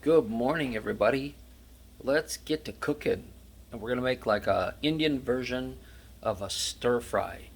Good morning, everybody. Let's get to cooking. And we're going to make like a Indian version of a stir fry.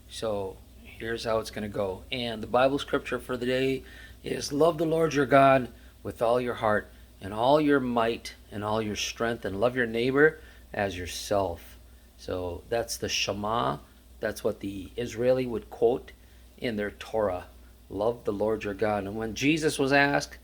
So here's how it's going to go. And the Bible scripture for the day is love the Lord your God with all your heart and all your might and all your strength, and love your neighbor as yourself. So that's the Shema. That's what the Israeli would quote in their Torah. Love the Lord your God. And when Jesus was asked,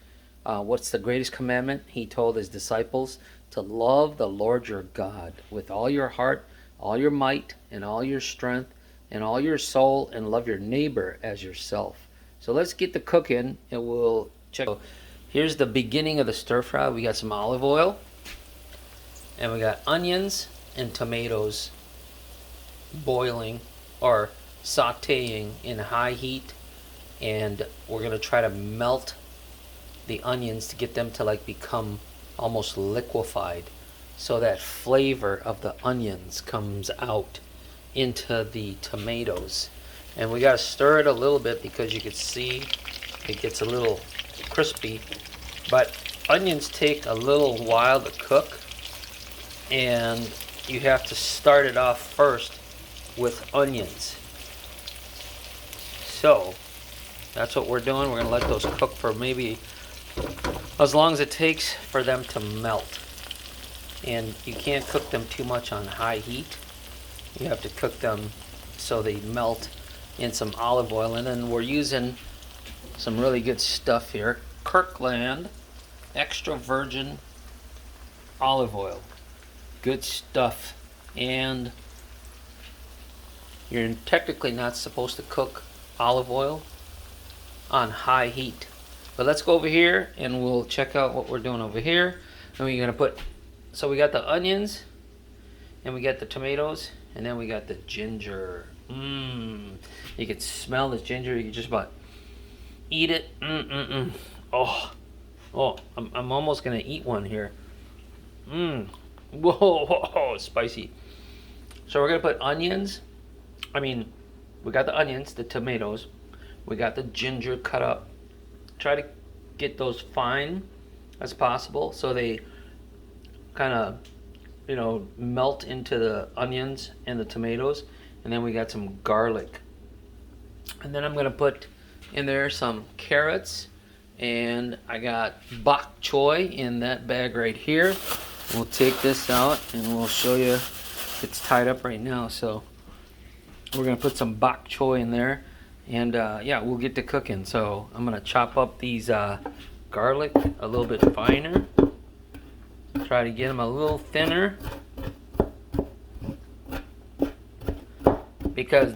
what's the greatest commandment? He told his disciples to love the Lord your God with all your heart, all your might, and all your strength, and all your soul, and love your neighbor as yourself. So let's get to cooking, and we'll check. So here's the beginning of the stir fry. We got some olive oil, and we got onions and tomatoes boiling or sauteing in high heat, and we're gonna try to melt the onions to get them to like become almost liquefied, so that flavor of the onions comes out into the tomatoes. And we got to stir it a little bit because you can see it gets a little crispy, but onions take a little while to cook, and you have to start it off first with onions. So that's what we're doing. We're going to let those cook for maybe as long as it takes for them to melt. And you can't cook them too much on high heat. You have to cook them so they melt in some olive oil. And then we're using some really good stuff here. Kirkland extra virgin olive oil. Good stuff. And you're technically not supposed to cook olive oil on high heat. But let's go over here and we'll check out what we're doing over here. And we're gonna put, so we got the onions, and we got the tomatoes, and then we got the ginger. You can smell the ginger. You can just about eat it. Oh, I'm almost gonna eat one here. Whoa, spicy. So we're gonna put onions. We got the onions, the tomatoes. We got the ginger cut up. Try to get those fine as possible so they kind of, melt into the onions and the tomatoes. And then we got some garlic. And then I'm going to put in there some carrots. And I got Bakchoy in that bag right here. We'll take this out and we'll show you. It's tied up right now. So we're going to put some Bakchoy in there. And we'll get to cooking. So I'm gonna chop up these garlic a little bit finer. Try to get them a little thinner, because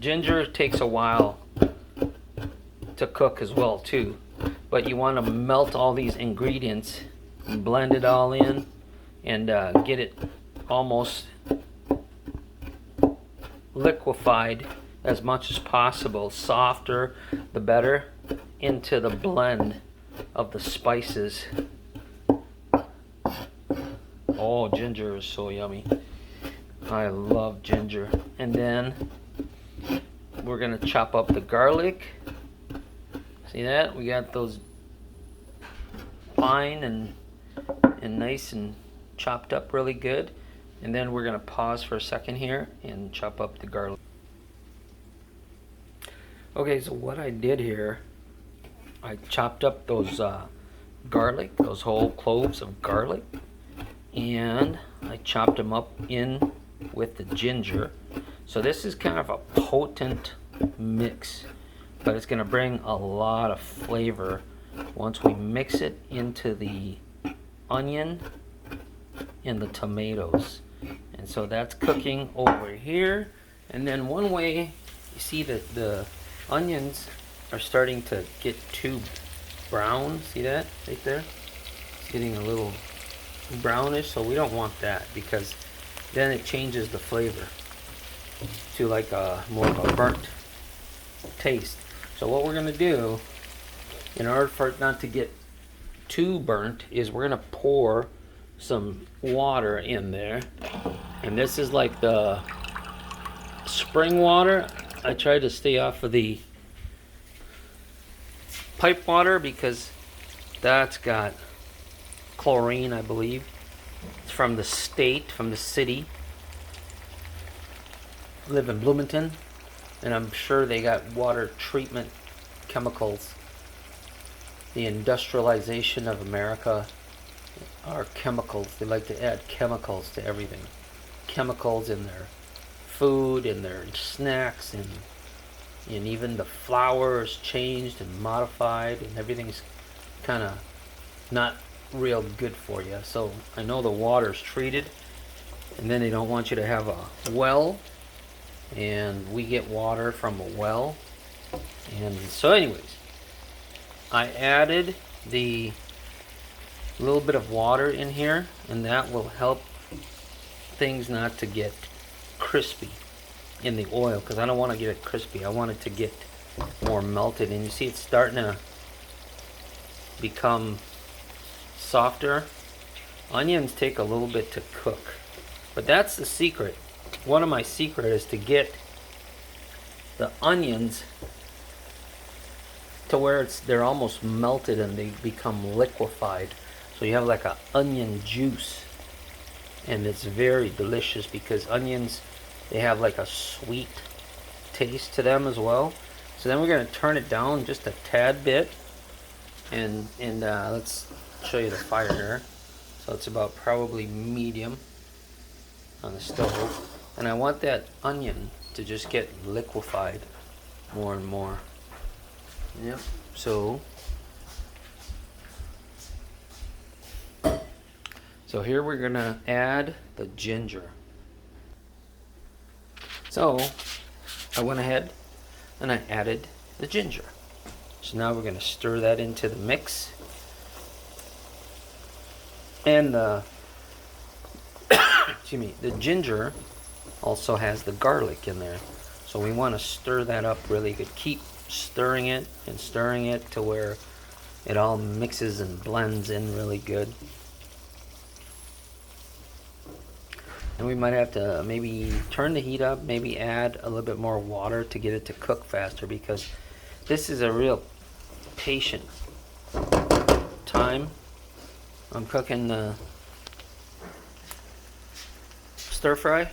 ginger takes a while to cook as well too. But you want to melt all these ingredients, and blend it all in, and get it almost liquefied as much as possible, softer the better, into the blend of the spices. Oh, ginger is so yummy. I love ginger. And then we're gonna chop up the garlic. See that? We got those fine and nice and chopped up really good. And then we're gonna pause for a second here and chop up the garlic. Okay, so what I did here, I chopped up those garlic, those whole cloves of garlic, and I chopped them up in with the ginger. So this is kind of a potent mix, but it's going to bring a lot of flavor once we mix it into the onion and the tomatoes. And so that's cooking over here. And then one way, you see that the onions are starting to get too brown. See that right there? It's getting a little brownish, so we don't want that, because then it changes the flavor to like a more of a burnt taste. So what we're gonna do, in order for it not to get too burnt, is we're gonna pour some water in there. And this is like the spring water. I try to stay off of the pipe water because That's got chlorine, I believe. It's from the state, from the city. I live in Bloomington, and I'm sure they got water treatment chemicals. The industrialization of America are chemicals. They like to add chemicals to everything. Chemicals in their food, in their snacks, and even the flour is changed and modified, and everything's kind of not real good for you. So I know the water's treated, and then they don't want you to have a well, and we get water from a well. And so anyways, I added the little bit of water in here, and that will help things not to get crispy in the oil, because I don't want to get it crispy. I want it to get more melted, and you see it's starting to become softer. Onions take a little bit to cook, but that's the secret. One of my secrets is to get the onions to where they're almost melted and they become liquefied. So you have like a onion juice, and it's very delicious because onions, they have like a sweet taste to them as well. So then we're going to turn it down just a tad bit, and let's show you the fire here. So it's about probably medium on the stove, and I want that onion to just get liquefied more and more. Yep. So here we're gonna add the ginger. So I went ahead and I added the ginger. So now we're gonna stir that into the mix. And the excuse me, the ginger also has the garlic in there. So we want to stir that up really good. Keep stirring it and stirring it to where it all mixes and blends in really good. And we might have to maybe turn the heat up, maybe add a little bit more water to get it to cook faster, because this is a real patient time. I'm cooking the stir fry.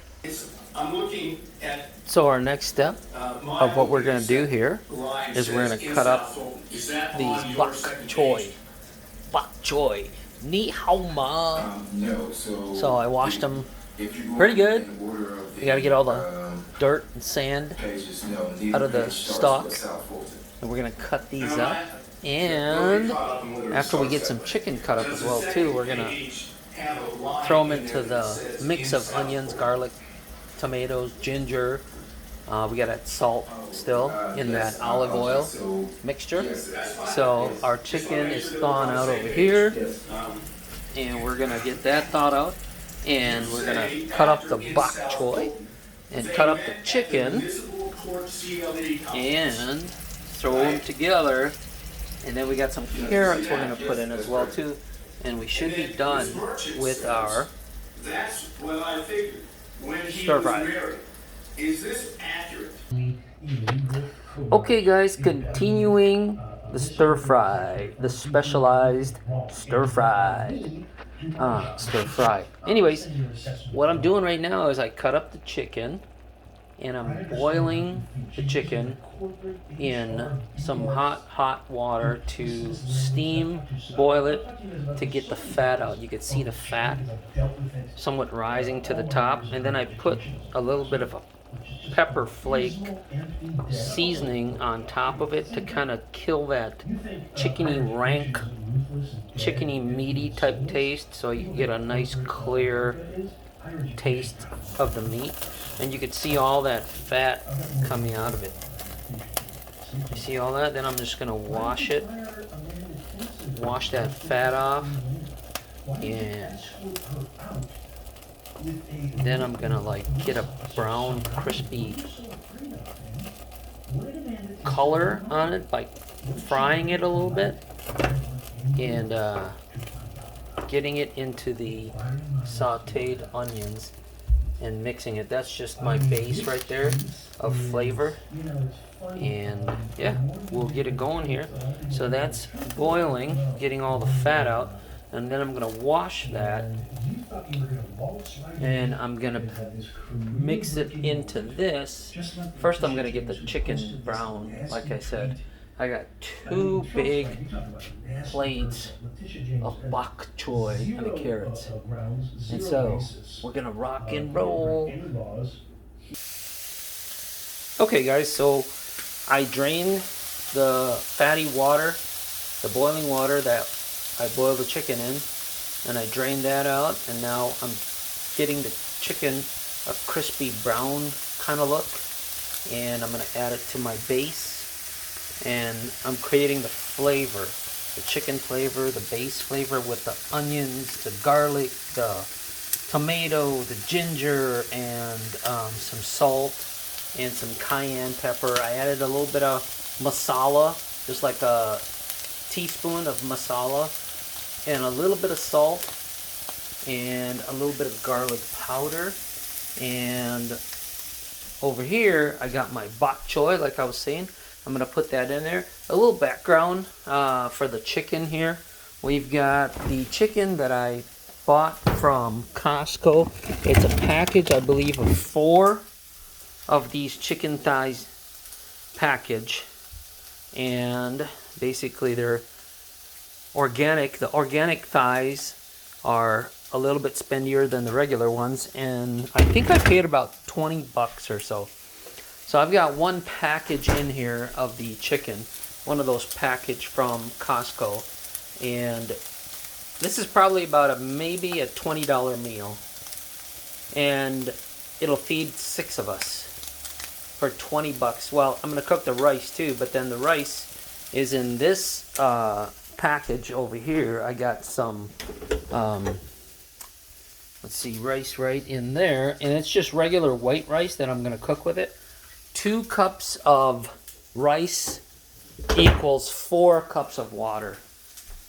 I'm looking at so our next step of what we're going to do here is we're going to cut up these bakchoy. Bakchoy. Ni hao ma. So I washed them pretty good. You got to get all the dirt and sand out of the stalks. And we're going to cut these up. And after we get some chicken cut up as well too, we're going to throw them into the mix of onions, garlic, tomatoes, ginger. We got that salt still in that olive oil mixture. So our chicken is thawing out over here, and we're gonna get that thawed out, and we're gonna cut up the bok choy and cut up the chicken and throw them together. And then we got some carrots we're gonna put in as well too, and we should be done with our stir fry. Is this accurate? Okay guys, continuing the stir fry, the specialized stir fry. Anyways, what I'm doing right now is I cut up the chicken, and I'm boiling the chicken in some hot water to steam boil it to get the fat out. You can see the fat somewhat rising to the top, and then I put a little bit of a pepper flake seasoning on top of it to kind of kill that chickeny rank, chickeny meaty type taste, so you can get a nice clear taste of the meat. And you can see all that fat coming out of it. You see all that? Then I'm just gonna wash that fat off, and then I'm gonna like get a brown crispy color on it by frying it a little bit and getting it into the sauteed onions and mixing it. That's just my base right there of flavor. And yeah, we'll get it going here. So that's boiling, getting all the fat out. And then I'm gonna wash that, and I'm gonna mix it into this. First I'm gonna get the chicken brown. Like I said, I got 2 big plates of bakchoy and the carrots. And so we're gonna rock and roll. Okay guys, so I drained the fatty water, the boiling water that I boiled the chicken in, and I drained that out, and now I'm getting the chicken a crispy brown kind of look, and I'm going to add it to my base, and I'm creating the flavor, the chicken flavor, the base flavor with the onions, the garlic, the tomato, the ginger, and some salt and some cayenne pepper. I added a little bit of masala, just like a teaspoon of masala, and a little bit of salt, and a little bit of garlic powder. And over here I got my bok choy, like I was saying. I'm gonna put that in there. A little background for the chicken here. We've got the chicken that I bought from Costco. It's a package, I believe, of 4 of these chicken thighs package, and basically they're organic. The organic thighs are a little bit spendier than the regular ones, and I think I paid about 20 bucks or so. So I've got 1 package in here of the chicken, one of those packaged from Costco, and this is probably about maybe a $20 meal, and it'll feed 6 of us for 20 bucks. Well, I'm going to cook the rice too, but then the rice is in this package over here. I got some, let's see, rice right in there, and it's just regular white rice that I'm going to cook with it. 2 cups of rice equals 4 cups of water.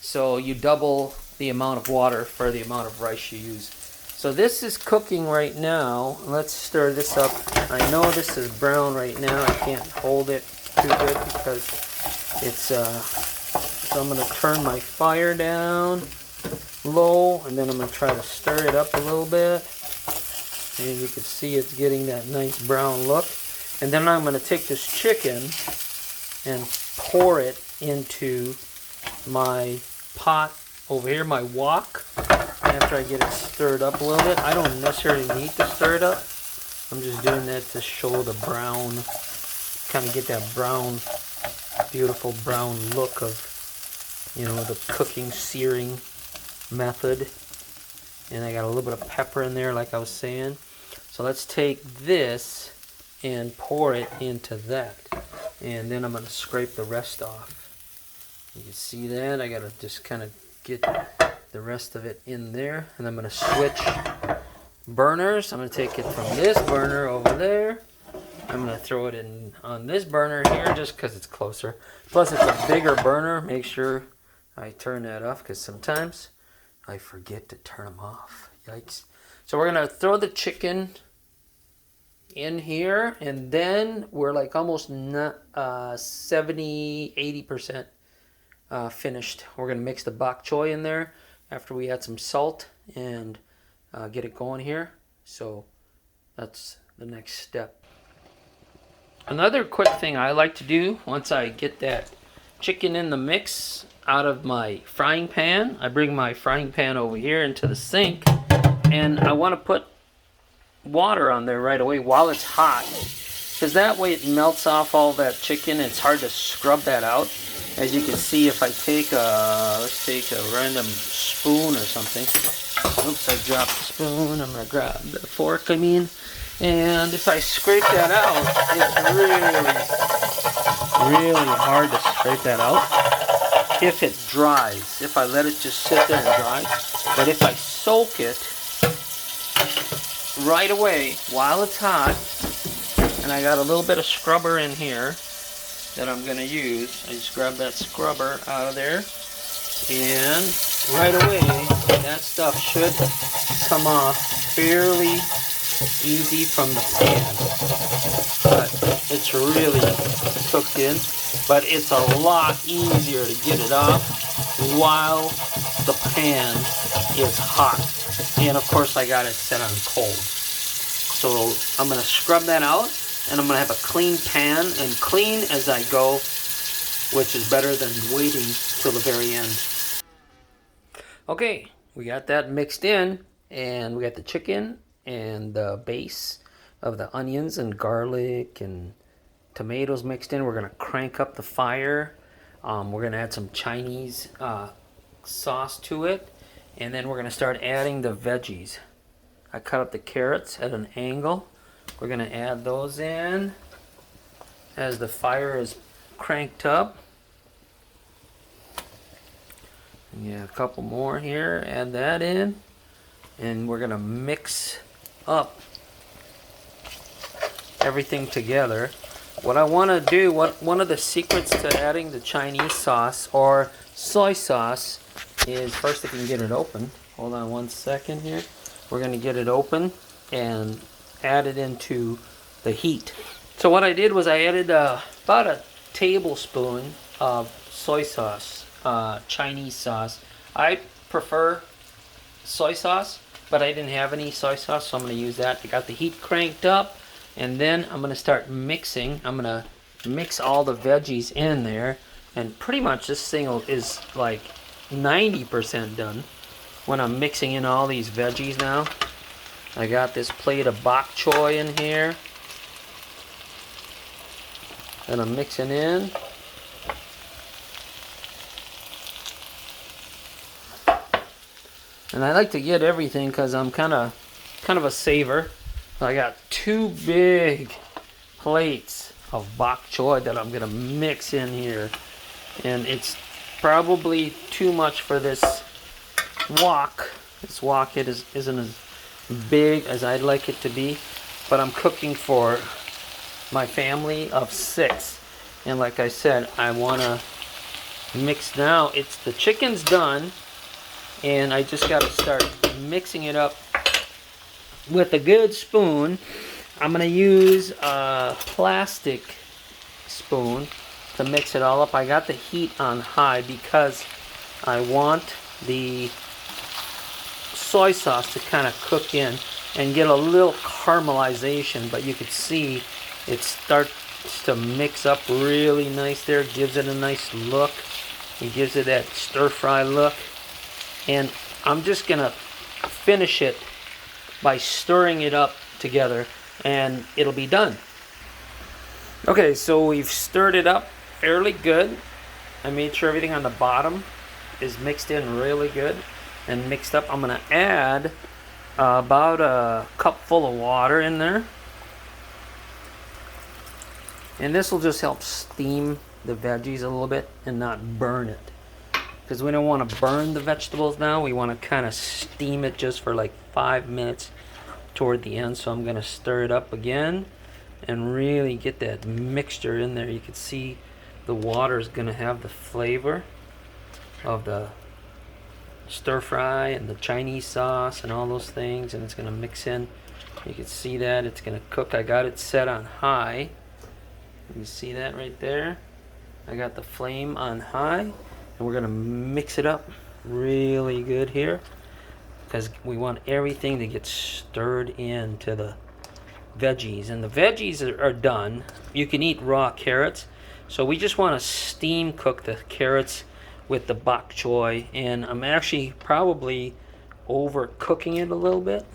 So you double the amount of water for the amount of rice you use. So this is cooking right now. Let's stir this up. I know this is brown right now. I can't hold it too good because it's so I'm going to turn my fire down low, and then I'm going to try to stir it up a little bit. And you can see it's getting that nice brown look. And then I'm going to take this chicken and pour it into my pot over here, my wok, after I get it stirred up a little bit. I don't necessarily need to stir it up. I'm just doing that to show the brown, kind of get that brown, beautiful brown look of, you know, the cooking, searing method. And I got a little bit of pepper in there, like I was saying. So let's take this and pour it into that. And then I'm going to scrape the rest off. You can see that. I got to just kind of get the rest of it in there. And I'm going to switch burners. I'm going to take it from this burner over there. I'm going to throw it in on this burner here just because it's closer. Plus it's a bigger burner. Make sure I turn that off because sometimes I forget to turn them off. Yikes. So we're going to throw the chicken in here, and then we're like almost 70-80% finished. We're going to mix the bok choy in there after we add some salt and get it going here. So that's the next step. Another quick thing I like to do once I get that chicken in the mix out of my frying pan, I bring my frying pan over here into the sink, and I want to put water on there right away while it's hot, because that way it melts off all that chicken. It's hard to scrub that out. As you can see, if I take let's take a random spoon or something. Oops, I dropped the spoon. I'm gonna grab the fork, and if I scrape that out, it's really hard to scrape that out if it dries. If I let it just sit there and dry, but if I soak it right away while it's hot, and I got a little bit of scrubber in here that I'm going to use. I just grab that scrubber out of there, and right away that stuff should come off fairly easy from the pan, but it's really cooked in. But it's a lot easier to get it off while the pan is hot. And of course I got it set on cold. So I'm going to scrub that out, and I'm going to have a clean pan and clean as I go, which is better than waiting till the very end. Okay, we got that mixed in, and we got the chicken and the base of the onions and garlic and tomatoes mixed in. We're going to crank up the fire. We're going to add some Chinese sauce to it, and then we're going to start adding the veggies. I cut up the carrots at an angle. We're going to add those in as the fire is cranked up. Yeah, a couple more here. Add that in. And we're going to mix up everything together. What I want to do, one of the secrets to adding the Chinese sauce or soy sauce is, first if you can get it open. Hold on one second here. We're going to get it open and add it into the heat. So what I did was I added about a tablespoon of soy sauce, Chinese sauce. I prefer soy sauce, but I didn't have any soy sauce, so I'm going to use that. I got the heat cranked up, and then I'm going to start mixing. I'm going to mix all the veggies in there, and pretty much this thing is like 90% done. When I'm mixing in all these veggies now, I got this plate of Bakchoy in here that I'm mixing in. And I like to get everything because I'm kind of a saver. I got 2 big plates of bok choy that I'm gonna mix in here, and it's probably too much for this wok. This wok isn't as big as I'd like it to be, but I'm cooking for my family of 6, and like I said, I want to mix now. It's the chicken's done, and I just got to start mixing it up with a good spoon. I'm going to use a plastic spoon to mix it all up. I got the heat on high because I want the soy sauce to kind of cook in and get a little caramelization, but you could see it starts to mix up really nice there. It gives it a nice look. It gives it that stir fry look. And I'm just gonna finish it by stirring it up together, and it'll be done. Okay, so we've stirred it up fairly good. I made sure everything on the bottom is mixed in really good and mixed up. I'm gonna add about a cup full of water in there, and this will just help steam the veggies a little bit and not burn it, because we don't want to burn the vegetables now. We want to kind of steam it just for like 5 minutes toward the end. So I'm going to stir it up again and really get that mixture in there. You can see the water is going to have the flavor of the stir fry and the Chinese sauce and all those things, and it's going to mix in. You can see that it's going to cook. I got it set on high. You see that right there? I got the flame on high, and we're going to mix it up really good here because we want everything to get stirred into the veggies. And the veggies are done. You can eat raw carrots, so we just want to steam cook the carrots with the bok choy, and I'm actually probably overcooking it a little bit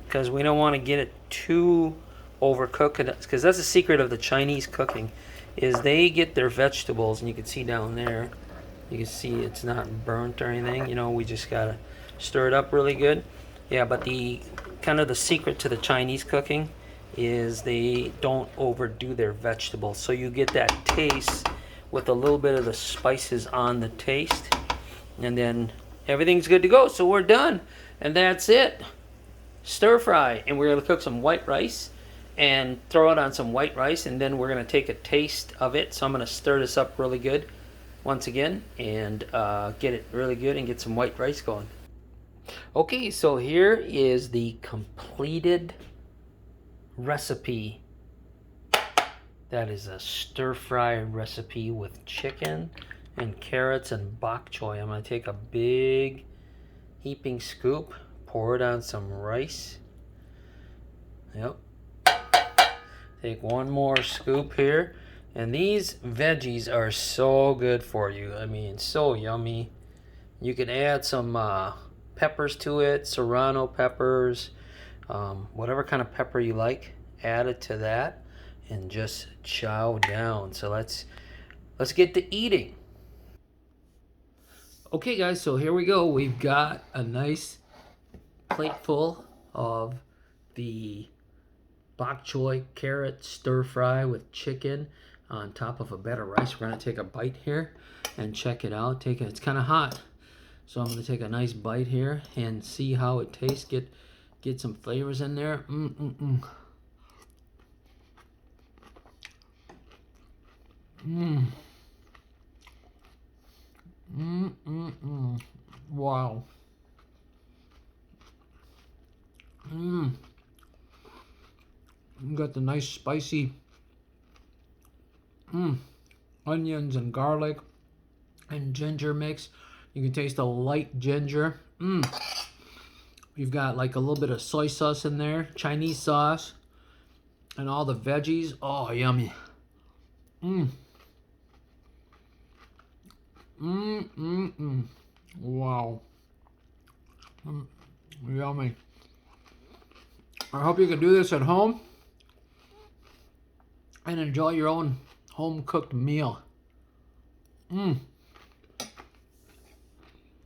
because we don't want to get it too overcooked, because that's the secret of the Chinese cooking, is they get their vegetables, and you can see down there, you can see it's not burnt or anything. You know, we just gotta stir it up really good. Yeah, but the kind of the secret to the Chinese cooking is they don't overdo their vegetables, so you get that taste with a little bit of the spices on the taste, and then everything's good to go. So we're done, and that's it. Stir fry, and we're gonna cook some white rice and throw it on some white rice, and then we're gonna take a taste of it. So I'm gonna stir this up really good once again and get it really good and get some white rice going. Okay, so here is the completed recipe. That is a stir fry recipe with chicken and carrots and bok choy. I'm going to take a big heaping scoop, pour it on some rice. Yep. Take one more scoop here. And these veggies are so good for you. I mean, so yummy. You can add some peppers to it, serrano peppers, whatever kind of pepper you like. Add it to that and just chow down. So let's get to eating. Okay, guys, so here we go. We've got a nice plate full of the bok choy carrot stir fry with chicken on top of a bed of rice. We're gonna take a bite here and check it out. It's kind of hot, so I'm gonna take a nice bite here and see how it tastes. Get some flavors in there. Wow. You got the nice spicy onions and garlic and ginger mix. You can taste the light ginger. You've got like a little bit of soy sauce in there, Chinese sauce, and all the veggies. Oh, yummy. Wow. Yummy. I hope you can do this at home and enjoy your own home cooked meal.